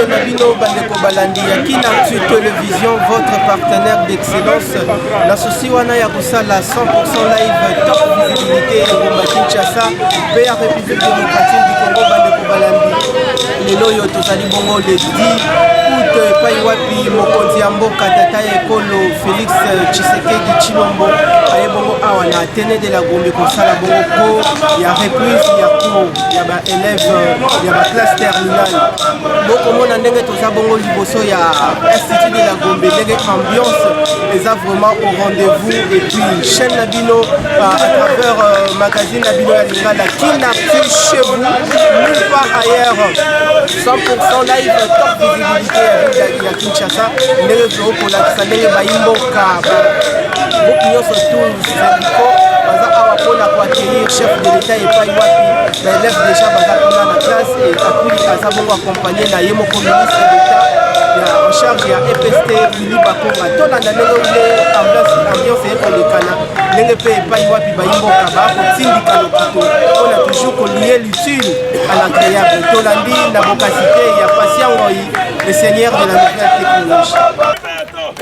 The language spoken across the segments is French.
Nabino Bandeko Balandi Yakina Actu Télévision, votre partenaire d'excellence. L'associé Wana Yakusala 100% live, top visibilité Rumba Kinshasa, pays République démocratique du Congo Bandeko Balandi. Les loyaux Tozali Bongo le 10 août, Paiwapi Mokonzi Amboka Tata Ekolo Félix Tshisekedi Chilombo. Aye Bongo Awana, Tene de la Gombe Kosala Bongo Po, il y a reprise, il y a cours, il y a élèves, il y a classe terminale. Beaucoup de ndenge toza bongo liboso ya Institut de la Gombe, ndenge ambiance eza vraiment au rendez-vous et puis chaîne Nabino à travers magazine Nabino ya Lingala Kin Actu chez vous, nulle part ailleurs. 100% live, top visibilité ya Kinshasa, ndenge tokolakisa ndenge bayimboka beaucoup nyonso tous Zambiko baza awa mpona koaccueillir chef de l'état epai wapi baélève déjà baza kuna na classe et akuli aza bongo accompagné na ye moko ministre d'état ya en charge ya EPST Willy Bakonga tolanda ndenge ule ambiance ekolekana ndenge mpe epai wapi bayimboka bakotindika lokito mpona toujours kolie l'utile à l'agréable tolandi na bokasite ya Patient Ngoi le seigneur de la nouvelle technologie.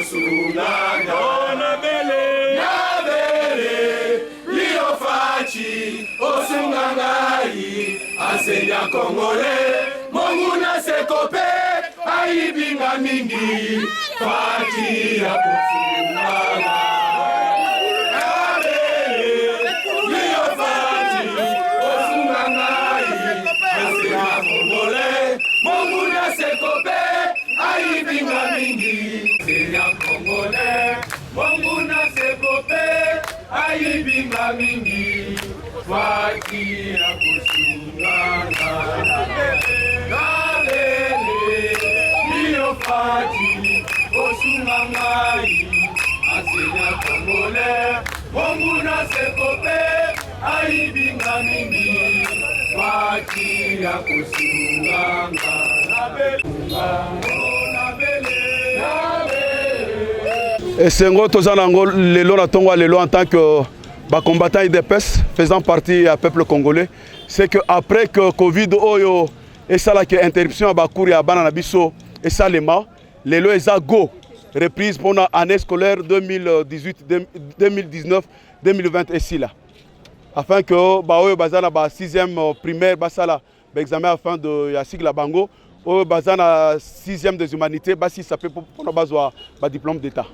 kusungana nabele liofati osungangai asenya kongole monguna sekope aibinga mingi fati ya kusungana Monguna sekope aibinga mingi Senya Kongole Monguna sekope aibinga mingi Faki ya kusungana Nabele Niyo fati Osungangai Asenya Kongole Monguna sekope aibinga mingi Faki ya kusungana Et Sengo Tozanango Lelo Natongo Lelo en tant que combattant IDPS faisant partie du peuple congolais, c'est que après que Covid Oyo et ça la interruption à Bakouri à Bananabiso et ça les mains, Lelo et go reprise pendant l'année scolaire 2018-2019-2020 ici là. Afin que Baoyo Bazana ba 6e primaire basala examen afin de Yassig la Bango au Bazana 6e des humanités basi ça peut pour besoin ba diplôme d'état.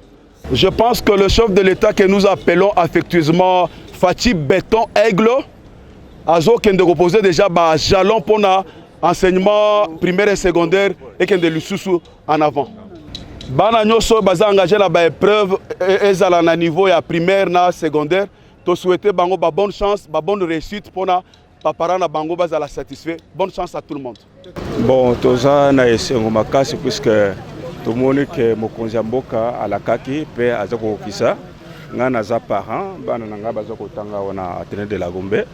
Je pense que le chef de l'État que nous appelons affectueusement Fathi Béton Aigle azo qui de reposer déjà ba jalon pour enseignement primaire et secondaire et qui de l'Ususu en avant. Bana nyoso baza engagé la ba épreuve ezala na niveau ya primaire na secondaire. Je souhaite bango ba bonne chance, ba bonne réussite pour na parents na bango bazala satisfait. Bonne chance à tout le monde. Bon, toza na esengo makasi puisque tout le monde que mokonzi mboka alakaki pe azako kisa ngana za parents bana nanga bazako tanga wana Athénée de la Gombe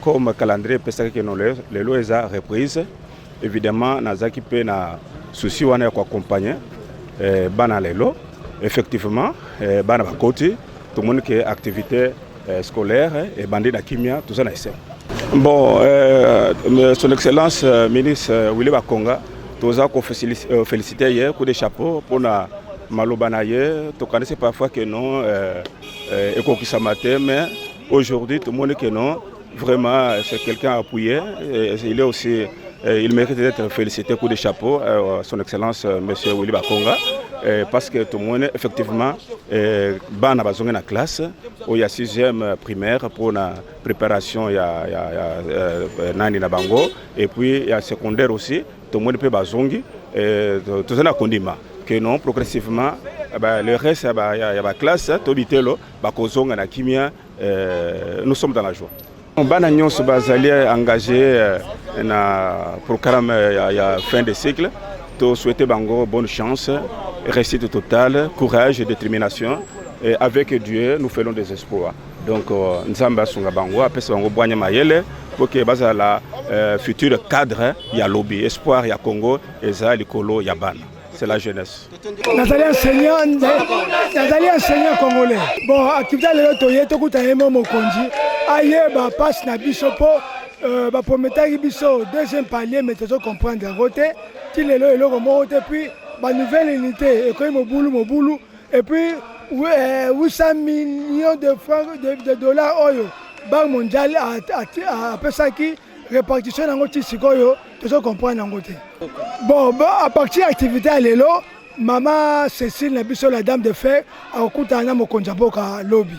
comme calendrier pesa que non les lois eza reprise évidemment nazaki pe na souci wana ko accompagner bana lelo effectivement bana bakoti tout le monde qui est activité scolaire et bandit de kimia, tout ça na ici. Bon, son excellence ministre Willy Bakonga, tout ça qu'on félicité hier, coup de chapeau pour la malobanaye. Tu connais parfois que non, mais aujourd'hui tout le monde que non, vraiment c'est quelqu'un appuyé. Il est aussi, il mérite d'être félicité, coup de chapeau, son excellence monsieur Willy Bakonga. Parce que tout le monde, effectivement, ban a besoin de classe, où il y a 6e primaire pour la préparation, il y a Nani Nabango, et puis il y a secondaire aussi, tout le monde peut besoin tout ça n'a condiment. Que non, progressivement, le reste, il y a la classe, Tobitelo, Bakozong, na Kimia, nous sommes dans la joie. Bana nyonso bazali engagé dans le programme à fin de cycle. Nous souhaitons bango bonne chance, réussite totale, courage et détermination. Et avec Dieu, nous faisons des espoirs. Donc, nous sommes bango, après bango boigne mayele pour que la futur cadre, il y a lobby, espoir, il y a Congo, et ça, l'écolo, il y a ban. C'est la jeunesse. Nathalie enseignant congolais. Bon, activité de l'autorité, tout le monde mokonzi. Aïe, passe na bisopo. Premier biso deuxième palier, mais tu dois comprendre côté. Qu'il est là, puis ma nouvelle unité, et quand Moboulou, et puis 800 millions de francs de dollars oyo. Banque mondiale a fait ça qui répartition dans notre sikoyo, tu dois comprendre en côté. Bon, à partir de l'activité à l'élo, maman Cécile Nabiso, la dame de fer, a écouté un Mokonjamboka lobby.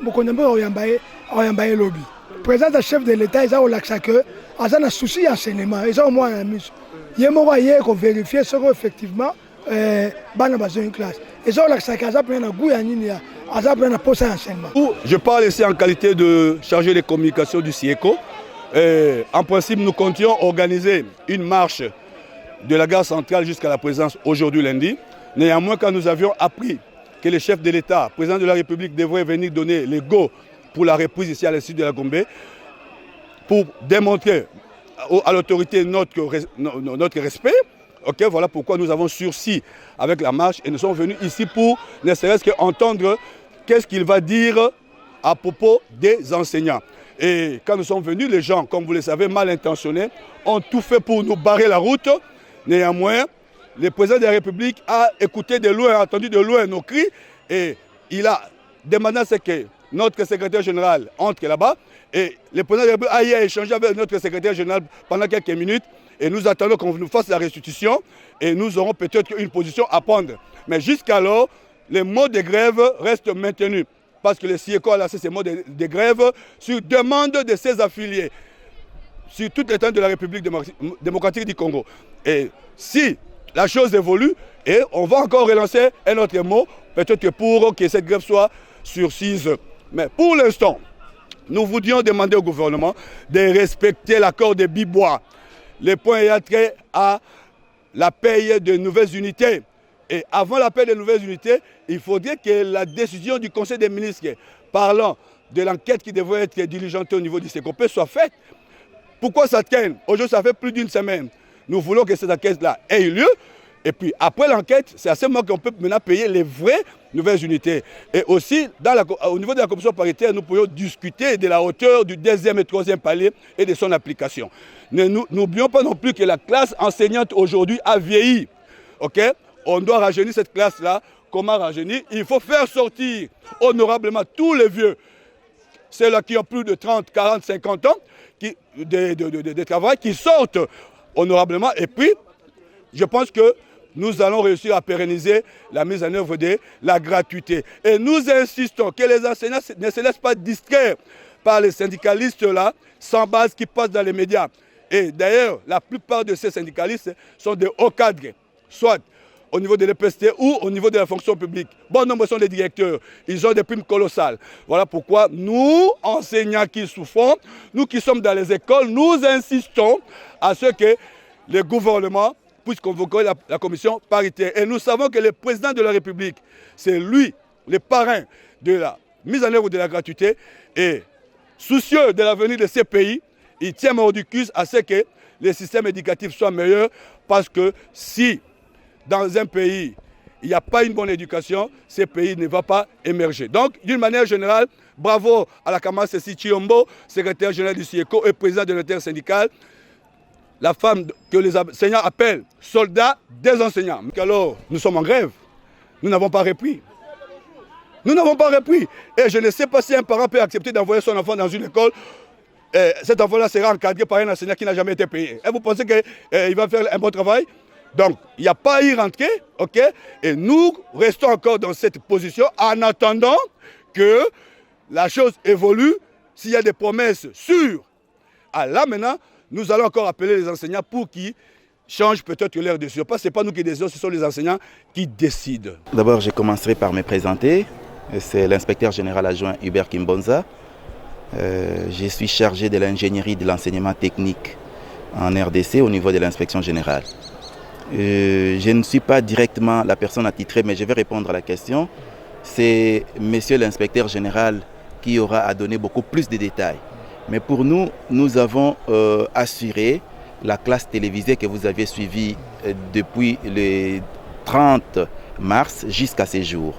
Mokonjamboka oyambaye lobby. Président du chef de l'État, ils ont l'accès que, ils ont un souci d'enseignement, ils ont au moins un mise. Ils ont vérifié ce qu'effectivement, ils ont besoin d'une classe. Ils ont l'accès qu'ils ont pris un goût à Nina, ils ont pris un poste d'enseignement. Je parle ici en qualité de chargé de communication du CIECO. En principe, nous comptions organiser une marche de la gare centrale jusqu'à la présence aujourd'hui lundi. Néanmoins, quand nous avions appris que le chef de l'État, président de la République, devrait venir donner le go pour la reprise ici à l'Institut de la Gombe, pour démontrer à l'autorité notre respect. Okay, voilà pourquoi nous avons sursis avec la marche et nous sommes venus ici pour ne serait-ce qu'entendre qu'est-ce qu'il va dire à propos des enseignants. Et quand nous sommes venus, les gens, comme vous le savez, mal intentionnés, ont tout fait pour nous barrer la route. Néanmoins, le président de la République a écouté de loin, a entendu de loin nos cris et il a demandé à ce que notre secrétaire général entre là-bas et le président de la République a échangé avec notre secrétaire général pendant quelques minutes et nous attendons qu'on nous fasse la restitution et nous aurons peut-être une position à prendre. Mais jusqu'alors, les mots de grève restent maintenus parce que le SIECO a lancé ces mots de grève sur demande de ses affiliés sur toute l'étendue de la République démocratique du Congo. Et si la chose évolue, et on va encore relancer un autre mot, peut-être pour que cette grève soit surcise. Mais pour l'instant, nous voudrions demander au gouvernement de respecter l'accord de Bibois. Les points ayant trait à la paye de nouvelles unités. Et avant la paye de nouvelles unités, il faudrait que la décision du Conseil des ministres parlant de l'enquête qui devrait être diligentée au niveau du CECOPE soit faite. Pourquoi ça traîne? Aujourd'hui, ça fait plus d'une semaine. Nous voulons que cette enquête-là ait lieu. Et puis, après l'enquête, c'est à ce moment qu'on peut maintenant payer les vraies nouvelles unités. Et aussi, au niveau de la commission paritaire, nous pourrions discuter de la hauteur du 2e et 3e palier et de son application. N'oublions pas non plus que la classe enseignante aujourd'hui a vieilli. Okay? On doit rajeunir cette classe-là. Comment rajeunir? Il faut faire sortir honorablement tous les vieux, ceux-là qui ont plus de 30, 40, 50 ans, de travail, qui sortent honorablement. Et puis, je pense que nous allons réussir à pérenniser la mise en œuvre de la gratuité. Et nous insistons que les enseignants ne se laissent pas distraire par les syndicalistes là, sans base qui passent dans les médias. Et d'ailleurs, la plupart de ces syndicalistes sont des hauts cadres, soit au niveau de l'EPST ou au niveau de la fonction publique. Bon nombre sont des directeurs. Ils ont des primes colossales. Voilà pourquoi nous, enseignants qui souffrons, nous qui sommes dans les écoles, nous insistons à ce que le gouvernement puisse convoquer la commission paritaire. Et nous savons que le président de la République, c'est lui, le parrain de la mise en œuvre de la gratuité. Et soucieux de l'avenir de ces pays, il tient mordicus à ce que le système éducatif soit meilleur parce que si dans un pays, il n'y a pas une bonne éducation, ce pays ne va pas émerger. Donc, d'une manière générale, bravo à la Kamara Cécile Chiombo, secrétaire général du SIECO et président de l'intersyndicale, la femme que les enseignants appellent soldats des enseignants. Alors, nous sommes en grève. Nous n'avons pas repris. Nous n'avons pas repris. Et je ne sais pas si un parent peut accepter d'envoyer son enfant dans une école. Cet enfant-là sera encadré par un enseignant qui n'a jamais été payé. Et vous pensez qu'il va faire un bon travail? Donc, il n'y a pas à y rentrer, ok? Et nous restons encore dans cette position en attendant que la chose évolue. S'il y a des promesses sûres, là maintenant, nous allons encore appeler les enseignants pour qu'ils changent peut-être leur décision. Parce que ce n'est pas nous qui décidons, ce sont les enseignants qui décident. D'abord, je commencerai par me présenter. C'est l'inspecteur général adjoint Hubert Kimbonza. Je suis chargé de l'ingénierie de l'enseignement technique en RDC au niveau de l'inspection générale. Je ne suis pas directement la personne attitrée, mais je vais répondre à la question. C'est monsieur l'inspecteur général qui aura à donner beaucoup plus de détails. Mais pour nous, nous avons assuré la classe télévisée que vous aviez suivie depuis le 30 mars jusqu'à ces jours.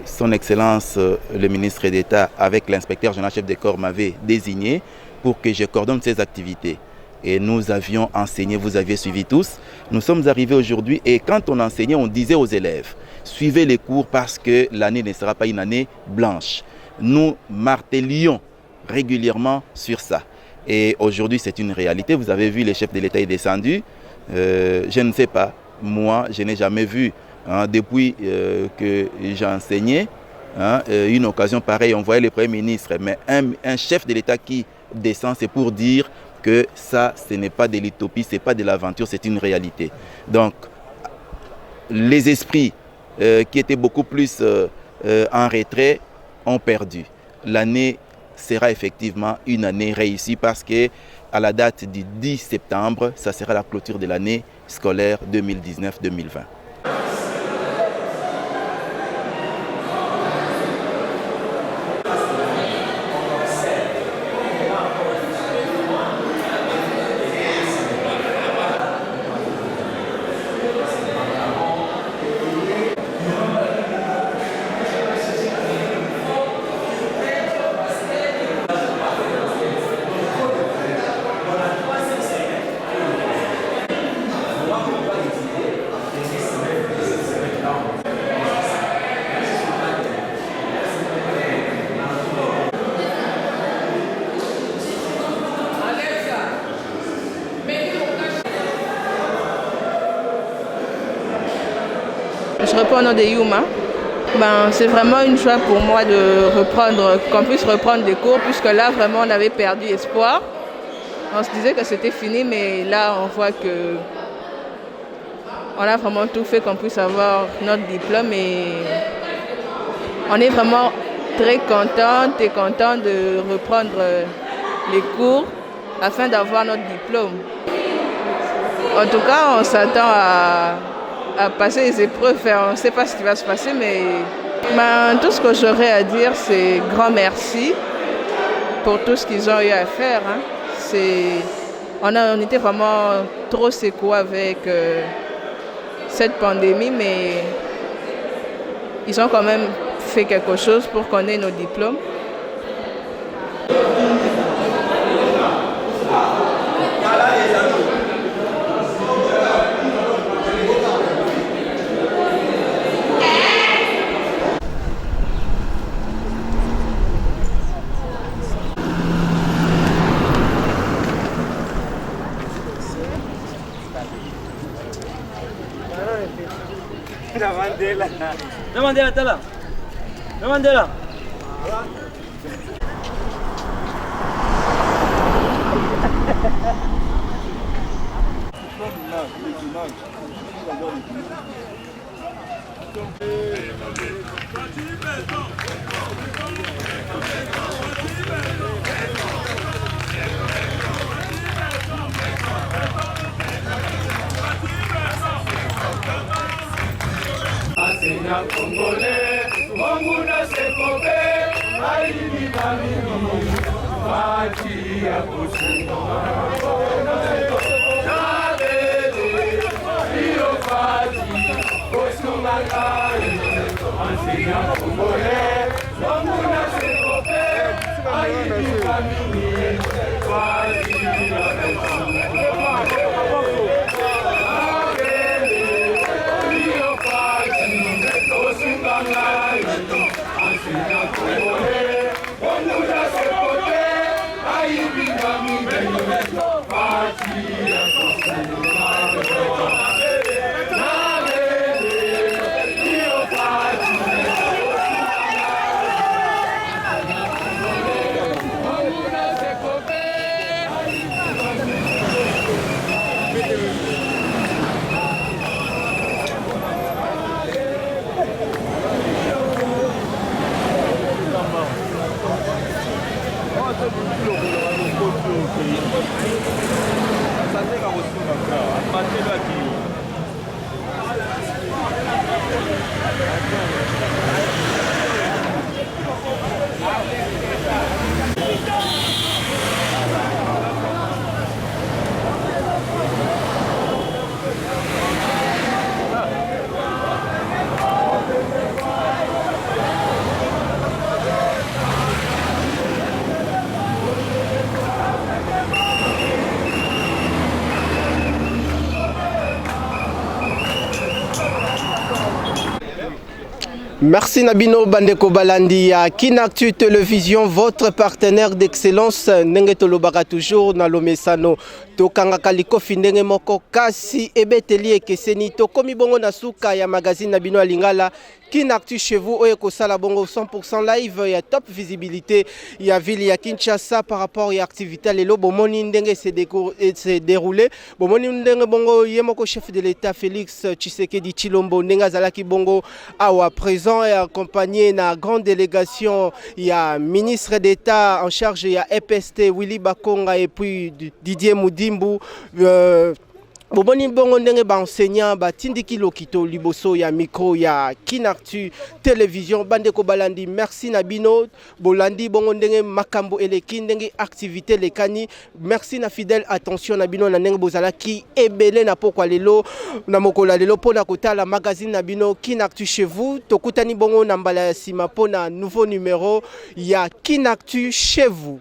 Son Excellence, le ministre d'État, avec l'inspecteur général chef de corps, m'avait désigné pour que je coordonne ces activités. Et nous avions enseigné, vous aviez suivi tous. Nous sommes arrivés aujourd'hui et quand on enseignait, on disait aux élèves, suivez les cours parce que l'année ne sera pas une année blanche. Nous martelions régulièrement sur ça. Et aujourd'hui, c'est une réalité. Vous avez vu, le chef de l'État est descendu. Je ne sais pas, moi, je n'ai jamais vu, depuis que j'ai enseigné, une occasion pareille. On voyait le Premier ministre, mais un chef de l'État qui descend, c'est pour dire que ça, ce n'est pas de l'utopie, ce n'est pas de l'aventure, c'est une réalité. Donc, les esprits qui étaient beaucoup plus en retrait ont perdu. L'année sera effectivement une année réussie parce que à la date du 10 septembre, ça sera la clôture de l'année scolaire 2019-2020. Je réponds au nom de Yuma. C'est vraiment une joie pour moi qu'on puisse reprendre des cours, puisque là, vraiment, on avait perdu espoir. On se disait que c'était fini, mais là, on voit que on a vraiment tout fait qu'on puisse avoir notre diplôme et on est vraiment très contente et content de reprendre les cours afin d'avoir notre diplôme. En tout cas, on s'attend à passer les épreuves. On ne sait pas ce qui va se passer, mais tout ce que j'aurais à dire, c'est grand merci pour tout ce qu'ils ont eu à faire. On était vraiment trop secoués avec cette pandémie, mais ils ont quand même fait quelque chose pour qu'on ait nos diplômes. Mandela tá lá. Mandela. Asenya Congolais, Monguna Sekope, Aïbi Mamini, Fati Akousou, Nabele, Rio Fati, Osumakai, Asenya Congolais, Monguna Sekope, Aïbi Mamini, Fati Akousou. Merci Nabino Bandeko Balandi à Kinactu Télévision, votre partenaire d'excellence. Ndenge tolobaka toujours na lomesano tokanga kaliko findenge moko kasi ebeteli ekeseni tokomi bongo na suka ya magazine Nabino Alingala Kinactu chez vous oye kosala bongo 100% live ya top visibilité ya ville ya Kinshasa par rapport ya activité lelo bomoni ndenge se déroulé bomoni ndenge bongo yemoko chef de l'état Félix Tshisekedi Tshilombo ndenge azalaki bongo awa présent et accompagné na grande délégation ya ministre d'état en charge ya EPST Willy Bakonga et puis Didier Moudimbu Boboni bongo ndenge ba enseignant ba tindiki lokito liboso ya micro ya Kinactu Télévision Bandeko Balandi. Merci Nabino Bolandi bongo ndenge makambo eleki ndenge activité lekani. Merci na fidèle attention Nabino na ndenge bozala ki ebele na pokwa lelo na mokola lelo pona kotala magazine Nabino Kinactu chez vous. Tokutani bongo na mbala ya sima pona nouveau numéro ya Kinactu chez vous.